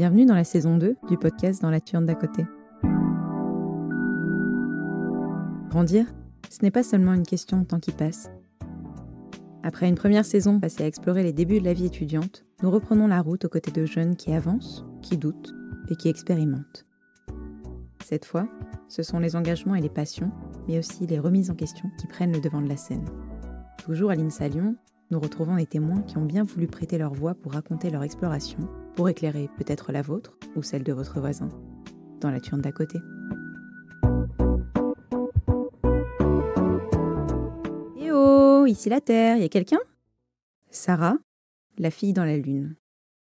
Bienvenue dans la saison 2 du podcast Dans la turne d'à côté. Grandir, ce n'est pas seulement une question de temps qui passe. Après une première saison passée à explorer les débuts de la vie étudiante, nous reprenons la route aux côtés de jeunes qui avancent, qui doutent et qui expérimentent. Cette fois, ce sont les engagements et les passions, mais aussi les remises en question qui prennent le devant de la scène. Toujours à l'INSA Lyon, nous retrouvons des témoins qui ont bien voulu prêter leur voix pour raconter leur exploration, pour éclairer peut-être la vôtre ou celle de votre voisin, dans la turne d'à côté. Eh oh, ici la Terre, y a quelqu'un ? Sarah, la fille dans la lune.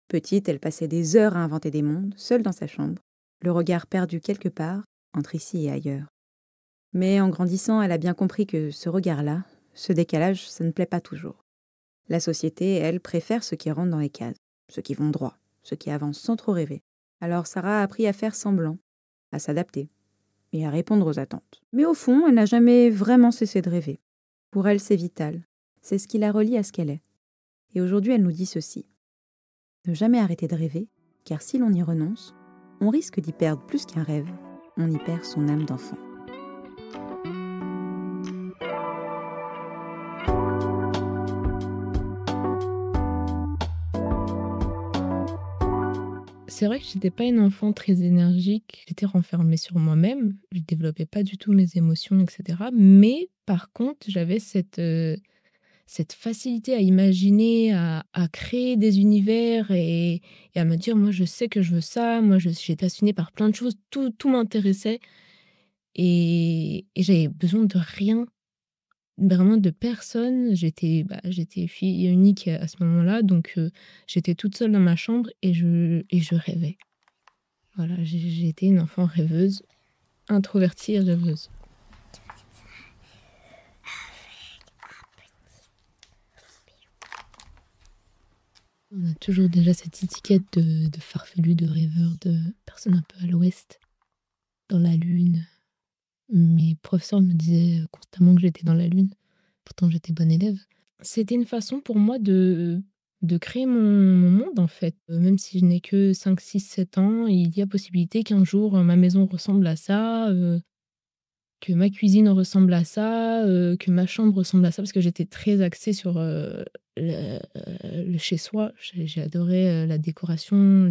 Petite, elle passait des heures à inventer des mondes, seule dans sa chambre, le regard perdu quelque part, entre ici et ailleurs. Mais en grandissant, elle a bien compris que ce regard-là, ce décalage, ça ne plaît pas toujours. La société, elle, préfère ceux qui rentrent dans les cases, ceux qui vont droit, ceux qui avancent sans trop rêver. Alors Sarah a appris à faire semblant, à s'adapter et à répondre aux attentes. Mais au fond, elle n'a jamais vraiment cessé de rêver. Pour elle, c'est vital. C'est ce qui la relie à ce qu'elle est. Et aujourd'hui, elle nous dit ceci. Ne jamais arrêter de rêver, car si l'on y renonce, on risque d'y perdre plus qu'un rêve. On y perd son âme d'enfant. C'est vrai que j'étais pas une enfant très énergique, j'étais renfermée sur moi-même, je développais pas du tout mes émotions, etc. Mais par contre, j'avais cette facilité à imaginer, à créer des univers et à me dire, moi je sais que je veux ça, j'étais passionnée par plein de choses, tout m'intéressait et j'avais besoin de rien, vraiment de personne. J'étais fille unique à ce moment-là, donc j'étais toute seule dans ma chambre et je rêvais. Voilà, j'ai été une enfant rêveuse, introvertie et rêveuse. On a toujours déjà cette étiquette de farfelu, de rêveur, de personne un peu à l'ouest, dans la lune. Mes professeurs me disaient constamment que j'étais dans la lune. Pourtant, j'étais bonne élève. C'était une façon pour moi de créer mon monde, en fait. Même si je n'ai que 5, 6, 7 ans, il y a possibilité qu'un jour, ma maison ressemble à ça, que ma cuisine ressemble à ça, que ma chambre ressemble à ça, parce que j'étais très axée sur le chez-soi. J'ai adoré la décoration.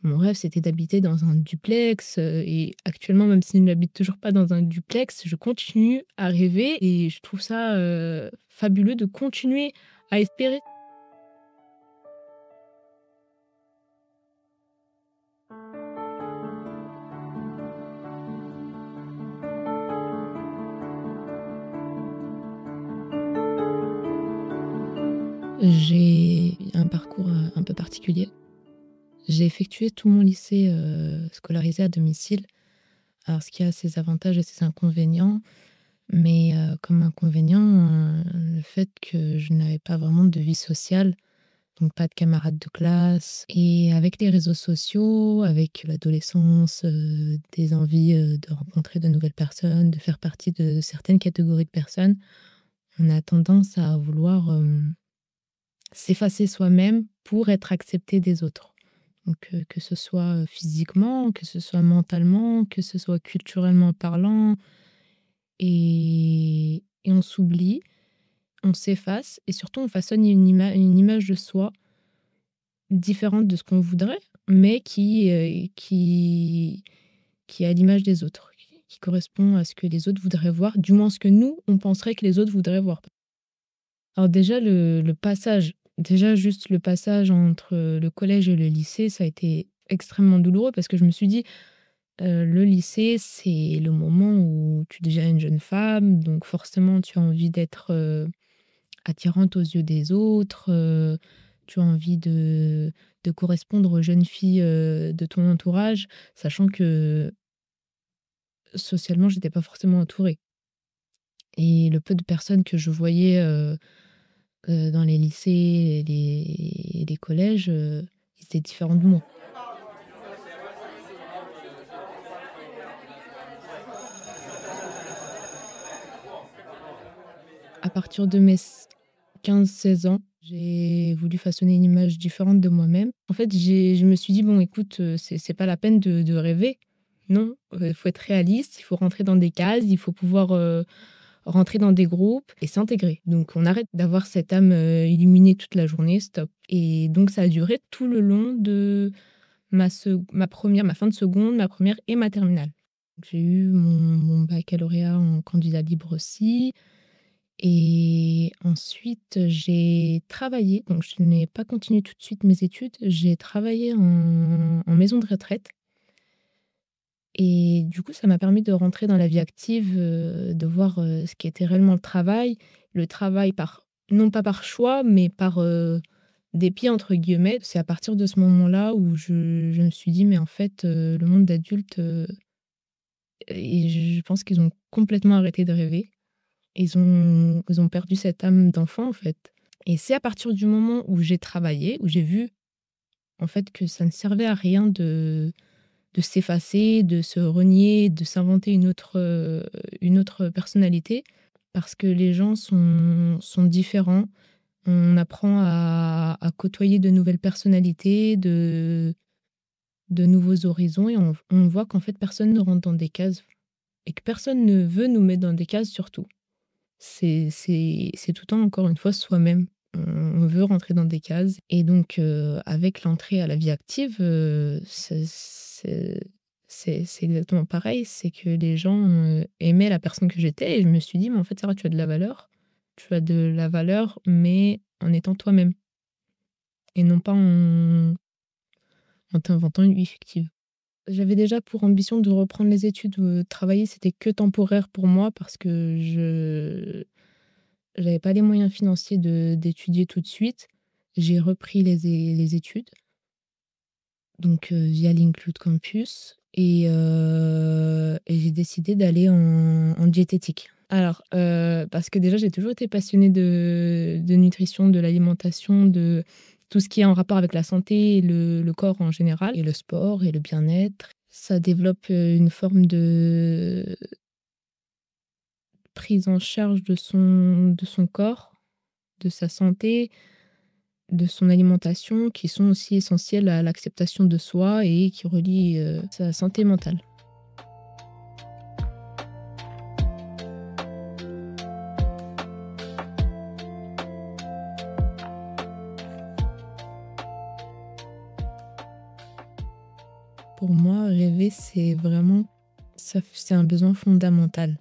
Mon rêve, c'était d'habiter dans un duplex. Et actuellement, même si je n'habite toujours pas dans un duplex, je continue à rêver et je trouve ça fabuleux de continuer à espérer. J'ai un parcours un peu particulier. J'ai effectué tout mon lycée scolarisé à domicile. Alors, ce qui a ses avantages et ses inconvénients, mais comme inconvénient, le fait que je n'avais pas vraiment de vie sociale, donc pas de camarades de classe. Et avec les réseaux sociaux, avec l'adolescence, des envies de rencontrer de nouvelles personnes, de faire partie de certaines catégories de personnes, on a tendance à vouloir s'effacer soi-même pour être accepté des autres. Donc, que ce soit physiquement, que ce soit mentalement, que ce soit culturellement parlant. Et on s'oublie, on s'efface et surtout on façonne une image de soi différente de ce qu'on voudrait, mais qui est à l'image des autres, qui correspond à ce que les autres voudraient voir, du moins ce que nous, on penserait que les autres voudraient voir. Alors déjà, le passage, déjà juste le passage entre le collège et le lycée, ça a été extrêmement douloureux parce que je me suis dit, le lycée, c'est le moment où tu deviens une jeune femme, donc forcément tu as envie d'être attirante aux yeux des autres, tu as envie de correspondre aux jeunes filles de ton entourage, sachant que socialement, j'étais pas forcément entourée. Et le peu de personnes que je voyais dans les lycées et les collèges, ils étaient différents de moi. À partir de mes 15-16 ans, J'ai voulu façonner une image différente de moi-même. En fait, je me suis dit: «Bon écoute, c'est pas la peine de rêver. Non, il faut être réaliste, il faut rentrer dans des cases, il faut pouvoir, rentrer dans des groupes et s'intégrer. Donc on arrête d'avoir cette âme, illuminée toute la journée, stop». Et donc ça a duré tout le long de ma fin de seconde, ma première et ma terminale. J'ai eu mon baccalauréat en candidat libre aussi. Et ensuite, j'ai travaillé, donc je n'ai pas continué tout de suite mes études. J'ai travaillé en maison de retraite et du coup, ça m'a permis de rentrer dans la vie active, de voir, ce qu'était réellement le travail. Le travail par non pas par choix, mais par, «dépit» entre guillemets. C'est à partir de ce moment-là où je me suis dit: «Mais en fait, le monde d'adulte, et je pense qu'ils ont complètement arrêté de rêver». Ils ont perdu cette âme d'enfant, en fait. Et c'est à partir du moment où j'ai travaillé, où j'ai vu, en fait, que ça ne servait à rien de s'effacer, de se renier, de s'inventer une autre personnalité, parce que les gens sont différents. On apprend à côtoyer de nouvelles personnalités, de nouveaux horizons et on voit qu'en fait, personne ne rentre dans des cases et que personne ne veut nous mettre dans des cases surtout. C'est tout le temps, encore une fois, soi-même. On veut rentrer dans des cases et donc avec l'entrée à la vie active, c'est exactement pareil. C'est que les gens, aimaient la personne que j'étais et je me suis dit: «Mais en fait, Sarah, tu as de la valeur. Tu as de la valeur, mais en étant toi-même et non pas en t'inventant une vie fictive». J'avais déjà pour ambition de reprendre les études, travailler, c'était que temporaire pour moi parce que je j'avais pas les moyens financiers d'étudier tout de suite. J'ai repris les études, donc via l'Include Campus et j'ai décidé d'aller en diététique. Alors, parce que déjà j'ai toujours été passionnée de nutrition, de l'alimentation, de tout ce qui est en rapport avec la santé et le corps en général et le sport et le bien-être. Ça développe, une forme de prise en charge de son corps, de sa santé, de son alimentation, qui sont aussi essentielles à l'acceptation de soi et qui relient, sa santé mentale. Pour moi, rêver, c'est vraiment c'est un besoin fondamental.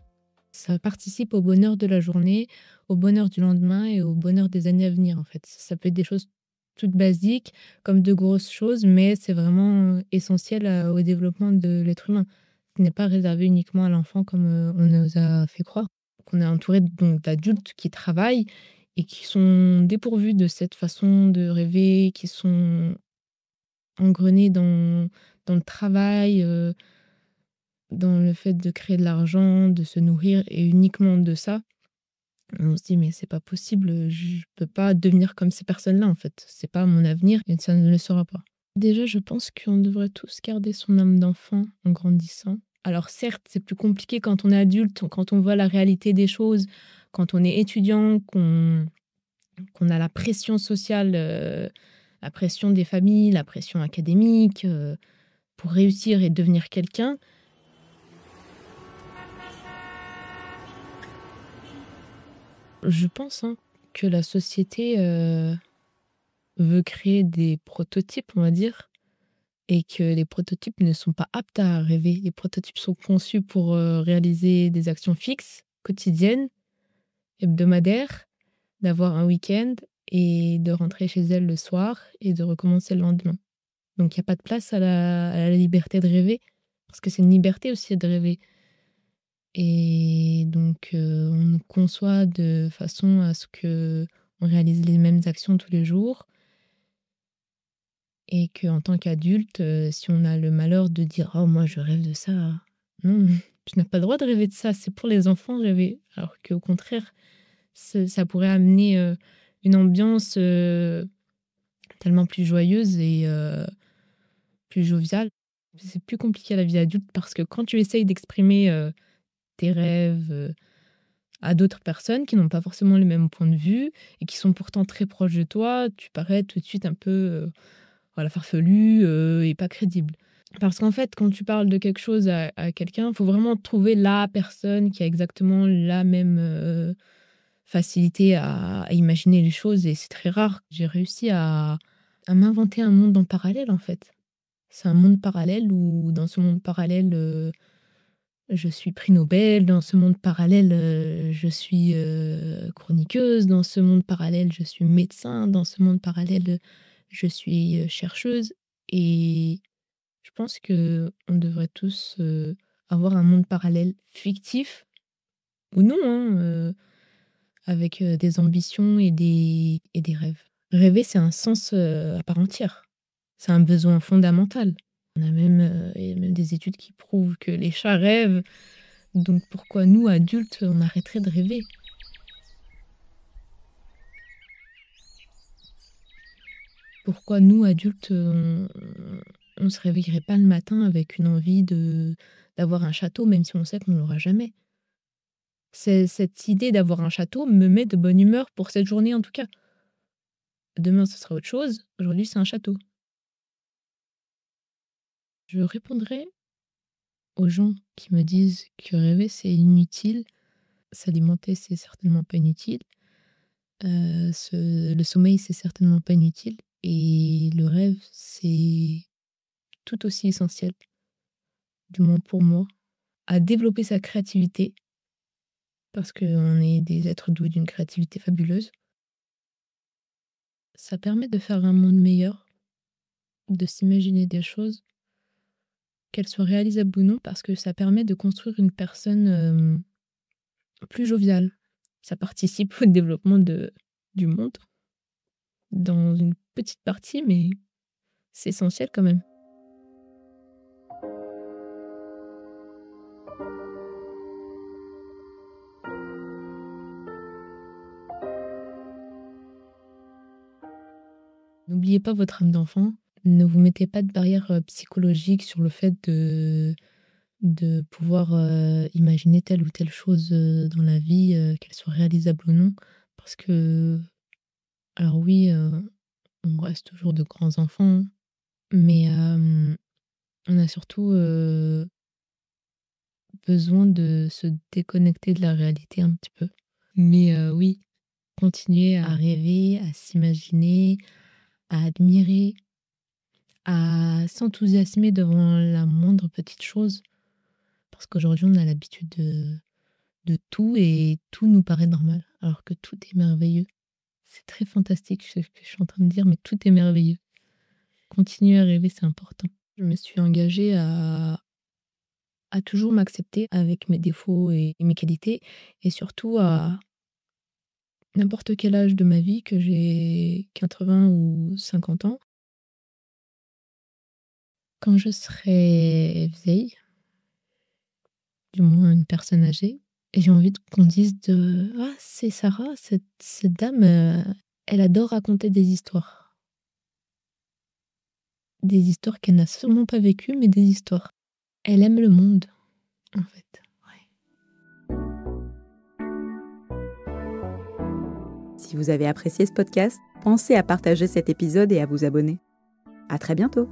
Ça participe au bonheur de la journée, au bonheur du lendemain et au bonheur des années à venir, en fait. Ça peut être des choses toutes basiques, comme de grosses choses, mais c'est vraiment essentiel au développement de l'être humain. Ce n'est pas réservé uniquement à l'enfant comme on nous a fait croire. On est entouré donc d'adultes qui travaillent et qui sont dépourvus de cette façon de rêver, qui sont engrenés dans le travail, dans le fait de créer de l'argent, de se nourrir et uniquement de ça. On se dit: «Mais c'est pas possible, je peux pas devenir comme ces personnes-là, en fait. C'est pas mon avenir et ça ne le sera pas». Déjà, je pense qu'on devrait tous garder son âme d'enfant en grandissant. Alors certes, c'est plus compliqué quand on est adulte, quand on voit la réalité des choses, quand on est étudiant, qu'on a la pression sociale, la pression des familles, la pression académique, pour réussir et devenir quelqu'un. Je pense, hein, que la société, veut créer des prototypes, on va dire, et que les prototypes ne sont pas aptes à rêver. Les prototypes sont conçus pour, réaliser des actions fixes, quotidiennes, hebdomadaires, d'avoir un week-end et de rentrer chez elle le soir et de recommencer le lendemain. Donc il y a pas de place à la liberté de rêver, parce que c'est une liberté aussi de rêver et donc on nous conçoit de façon à ce qu'on réalise les mêmes actions tous les jours et qu'en tant qu'adulte, si on a le malheur de dire: «Oh moi je rêve de ça», non, tu n'as pas le droit de rêver de ça, c'est pour les enfants rêver. Alors qu'au contraire, ça pourrait amener, une ambiance, tellement plus joyeuse et plus joviale. C'est plus compliqué à la vie adulte parce que quand tu essayes d'exprimer, tes rêves, à d'autres personnes qui n'ont pas forcément le même point de vue et qui sont pourtant très proches de toi, tu parais tout de suite un peu farfelu et pas crédible. Parce qu'en fait, quand tu parles de quelque chose à quelqu'un, il faut vraiment trouver la personne qui a exactement la même facilité à imaginer les choses et c'est très rare. J'ai réussi à m'inventer un monde en parallèle en fait. C'est un monde parallèle où dans ce monde parallèle, je suis prix Nobel, dans ce monde parallèle, je suis chroniqueuse, dans ce monde parallèle, je suis médecin, dans ce monde parallèle, je suis chercheuse. Et je pense que on devrait tous avoir un monde parallèle fictif ou non, hein, avec des ambitions et des rêves. Rêver, c'est un sens à part entière. C'est un besoin fondamental. Il y a même des études qui prouvent que les chats rêvent. Donc pourquoi nous, adultes, on arrêterait de rêver? Pourquoi nous, adultes, on se réveillerait pas le matin avec une envie d'avoir un château, même si on sait qu'on ne l'aura jamais? Cette idée d'avoir un château me met de bonne humeur pour cette journée en tout cas. Demain, ce sera autre chose. Aujourd'hui, c'est un château. Je répondrai aux gens qui me disent que rêver, c'est inutile. S'alimenter, c'est certainement pas inutile. Le sommeil, c'est certainement pas inutile. Et le rêve, c'est tout aussi essentiel, du moins pour moi, à développer sa créativité, parce qu'on est des êtres doués d'une créativité fabuleuse. Ça permet de faire un monde meilleur, de s'imaginer des choses, qu'elles soient réalisables ou non, parce que ça permet de construire une personne plus joviale. Ça participe au développement du monde, dans une petite partie, mais c'est essentiel quand même. N'oubliez pas votre âme d'enfant. Ne vous mettez pas de barrière psychologique sur le fait de pouvoir imaginer telle ou telle chose dans la vie, qu'elle soit réalisable ou non. Parce que, alors oui, on reste toujours de grands enfants, mais on a surtout besoin de se déconnecter de la réalité un petit peu. Mais oui, continuer à rêver, à s'imaginer, à admirer, à s'enthousiasmer devant la moindre petite chose. Parce qu'aujourd'hui, on a l'habitude de tout et tout nous paraît normal, alors que tout est merveilleux. C'est très fantastique ce que je suis en train de dire, mais tout est merveilleux. Continuer à rêver, c'est important. Je me suis engagée à toujours m'accepter avec mes défauts et mes qualités, et surtout à n'importe quel âge de ma vie, que j'ai 80 ou 50 ans, quand je serai vieille, du moins une personne âgée, et j'ai envie qu'on dise ah, c'est Sarah, cette dame, elle adore raconter des histoires. Des histoires qu'elle n'a sûrement pas vécues, mais des histoires. Elle aime le monde, en fait. Ouais. Si vous avez apprécié ce podcast, pensez à partager cet épisode et à vous abonner. À très bientôt!